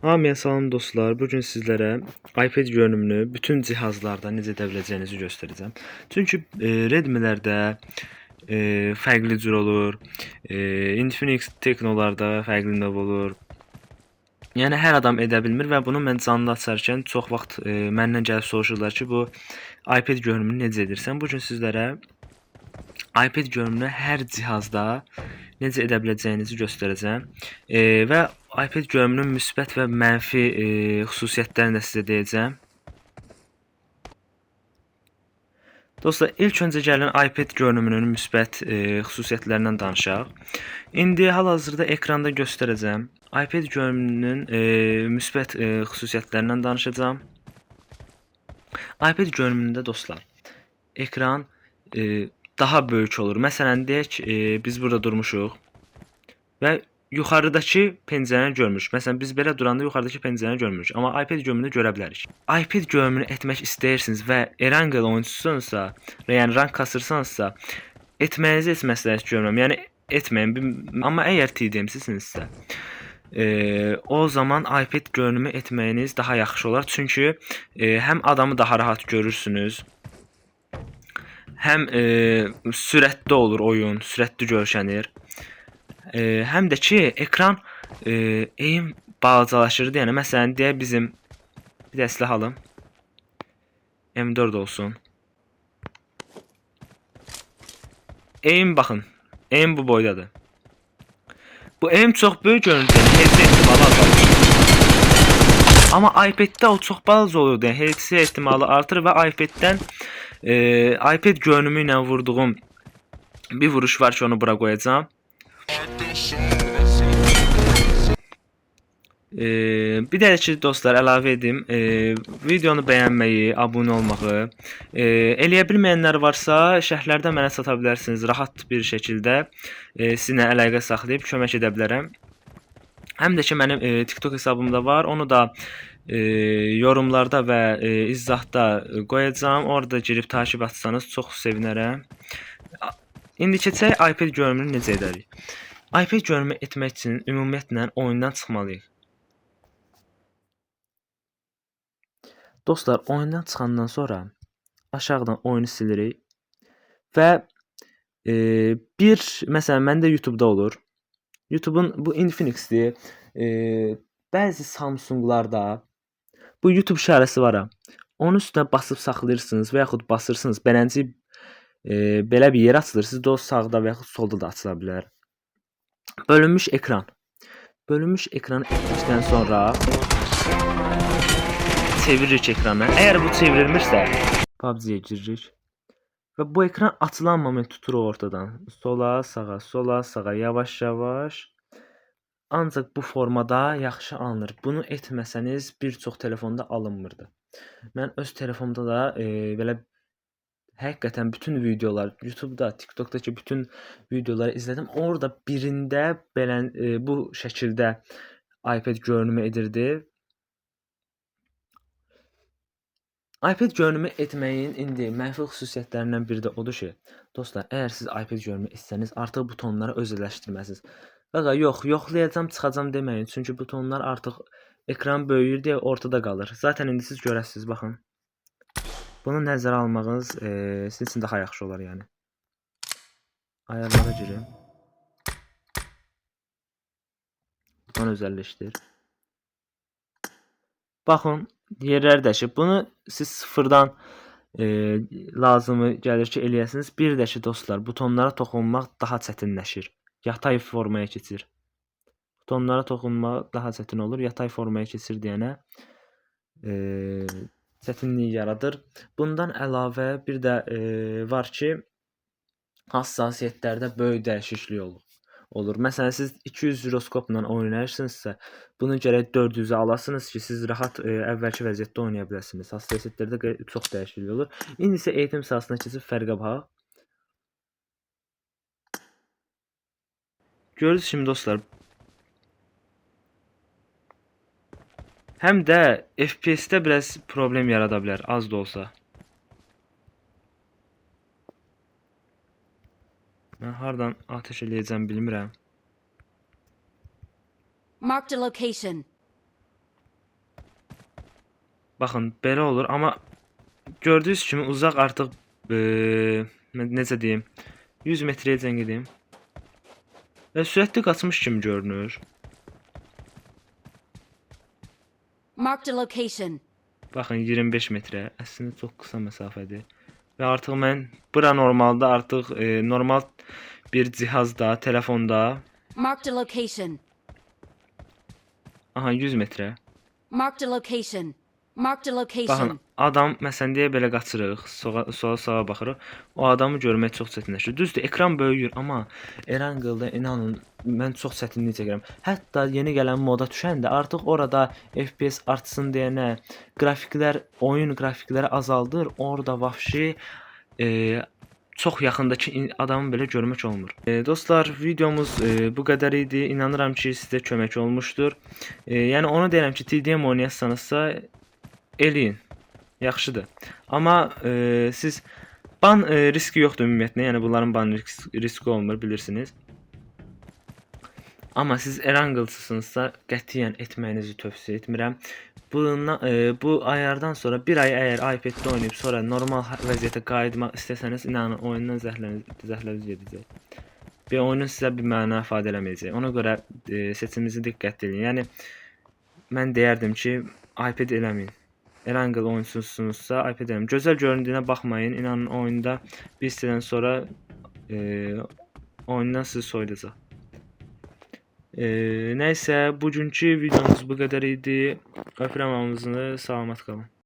Hamıya salam dostlar. Bugün sizlərə iPad görünümünü bütün cihazlarda necə edə biləcəyinizi göstərəcəm. Çünki Redmi-lərdə fərqli cür olur. Infinix Teknolarda fərqli növ olur. Yəni hər adam edə bilmir və bunu mən canlı açarkən çox vaxt məndən gəlib soruşurlar ki, bu iPad görünümünü necə edirsən? Bu gün sizlərə iPad görünümünü hər cihazda necə edə biləcəyinizi göstərəcəm. Və iPad görünümünün müsbət və mənfi xüsusiyyətlərini də sizə deyəcəm. Dostlar, ilk öncə gəlin iPad görünümünün müsbət xüsusiyyətlərindən danışaq. İndi hal-hazırda ekranda göstərəcəm. iPad görünümünün müsbət xüsusiyyətlərindən danışacağam. iPad görünümündə dostlar, ekran daha böyük olur. Məsələn, deyək biz burada durmuşuq və yuxarıdakı pəncərəni görmürük. Məsələn, biz belə duranda yuxarıdakı pəncərəni görmürük, amma iPad görünümünü görə bilərik. iPad görünümünü etmək istəyirsiniz və Erangel oyunçusunuzsa, yəni rank kasırsanızsa, etməyinizi heç məsləhət görmürəm. Yəni etməyin. Amma əgər TDM-sizsinizsə, o zaman iPad görünümü etməyiniz daha yaxşı olar. Çünki həm adamı daha rahat görürsünüz, həm sürətli olur oyun, sürətli görsənir. Həm də ki ekran eym balacalaşır. Yəni məsələn deyə bizim bir də silah alım. M4 olsun. Eym baxın. Eym bu boydadır. Bu eym çox böyük görünür. Heç ehtimalı azalır. Amma iPad-də o çox balaca olur. Yəni heç ehtimalı artır və iPad-dən iPad görünümü ilə vurduğum bir vuruş var ki, onu bura qoyacağam. Bir də ki dostlar əlavə edim, videonu bəyənməyi, abunə olmağı, eləyə bilməyənlər varsa şərhlərdə mənə çata bilərsiniz. Rahat bir şəkildə sizinlə əlaqə saxlayıb kömək edə bilərəm. Həm də ki mənim TikTok hesabım da var. Onu da yorumlarda və izahda qoyacağam. Orada girib takib atsanız çox sevinərəm. İndi keçək iPad görünümünü necə edərik. iPad görünümü etmək üçün ümumiyyətlə oyundan çıxmalıyıq. Dostlar, oyundan çıxandan sonra aşağıdan oyunu silirik və məsələn məndə YouTube-da olur. YouTube-un bu Infinix-dir. Bəzi Samsung-larda bu YouTube işarəsi var ha. Onun üstünə basıb saxlayırsınız və yaxud basırsınız. Belənci belə bir yer açılır. Sizdə o sağda və yaxud solda da açıla bilər. Bölünmüş ekran. Bölünmüş ekranı etdikdən sonra çeviririk ekranı. Əgər bu çevrilmirsə, PUBG-yə giririk və bu ekran açılan moment tuturuq ortadan. Sola, sağa, sola, sağa, yavaş-yavaş. Ancaq bu formada yaxşı alınır. Bunu etməsəniz bir çox telefonda alınmırdı. Mən öz telefonumda da belə həqiqətən bütün videolar, YouTube-da, TikTok-dakı bütün videoları izlədim. Orada birində belə bu şəkildə iPad görünümü edirdi. iPad görünümü etməyin indi mənfi xüsusiyyətlərindən biri də odur ki, dostlar, əgər siz iPad görünümü etsəniz, artıq butonları özəlləşdirməsiniz. Qaqa, yoxlayacam, çıxacam deməyin. Çünki butonlar artıq ekran böyüyür deyə ortada qalır. Zaten indi siz görəsiniz, baxın. Bunu nəzərə almağınız sizin üçün daha yaxşı olar, yəni. Ayarlara girin. Buton özəlləşdir. Baxın, yerləri dəyişib. Bunu siz sıfırdan lazımı gəlir ki, eləyəsiniz. Bir də ki, dostlar, butonlara toxunmaq daha çətinləşir. Yatay formaya keçir. Butonlara toxunmaq daha çətin olur. Yatay formaya keçir deyənə çətinlik yaradır. Bundan əlavə bir də var ki, hassasiyyətlərdə böyük dəyişiklik olur. Məsələn, siz 200 jiroskopla oynayırsınızsa, bunu gərək 400-ə alasınız ki, siz rahat əvvəlki vəziyyətdə oynaya biləsiniz. Hassasiyyətlərdə çox dəyişiklik olur. İndi isə eğitim sahasına keçib fərqə baxaq. Görürsünüz şimdi dostlar. Həm də FPS-də biraz problem yarada bilər, az da olsa. Mən hardan ateş eləyəcəm bilmirəm. Marked a location. Baxın, belə olur, amma gördüyünüz kimi uzaq artıq necə deyim, 100 metrəyəcən gedim. Və sürətli qaçmış kimi görünür. Marked a location. Baxın 25 metrə. Əslində çox qısa məsafədir. Və artıq mən bura normalda artıq normal bir cihazda, telefonda. Marked a location. Aha 100 metrə. Marked a location. Marked a Baxın, location. adam məsələn deyə belə qaçırıq, sola sağa baxırıq. O adamı görmək çox çətinləşir. Düzdür, ekran böyüyür, amma Erangle'da inanın mən çox çətinlik çəkirəm. Hətta yeni gələn moda düşəndə artıq orada FPS artsın deyənə qrafiklər, oyun qrafikləri azaldır. Orada vəhşi çox yaxındakı adamı belə görmək olmur. Dostlar, videomuz bu qədər idi. İnanıram ki, sizə kömək olmuşdur. Yəni onu deyirəm ki, TDM oynayırsanızsa eləyin. Yaxşıdır. Amma siz ban riski yoxdur ümumiyyətlə. Yəni bunların ban riski olmur, bilirsiniz. Amma siz Erangle'sınızsa qətiyyən etməyinizi tövsiyə etmirəm. Bu ayardan sonra bir ay əgər iPad-də oynayıb sonra normal vəziyyətə qayıtmaq istəsəniz, inanın oyundan zəhləniz gedəcək. Və oyunun sizə bir məna ifadə eləməyəcək. Ona görə seçiminizi diqqətli edin. Yəni mən deyərdim ki, iPad eləməyin. Erangle oyunçusunuzsa iPad eləməyin. Gözəl göründüyünə baxmayın. İnanın oyunda bir hissədən sonra oyundan sizi soyudacaq. Nəysə, bugünkü videomuz bu qədər idi. Öpürəm hamınızı, salamat qalın.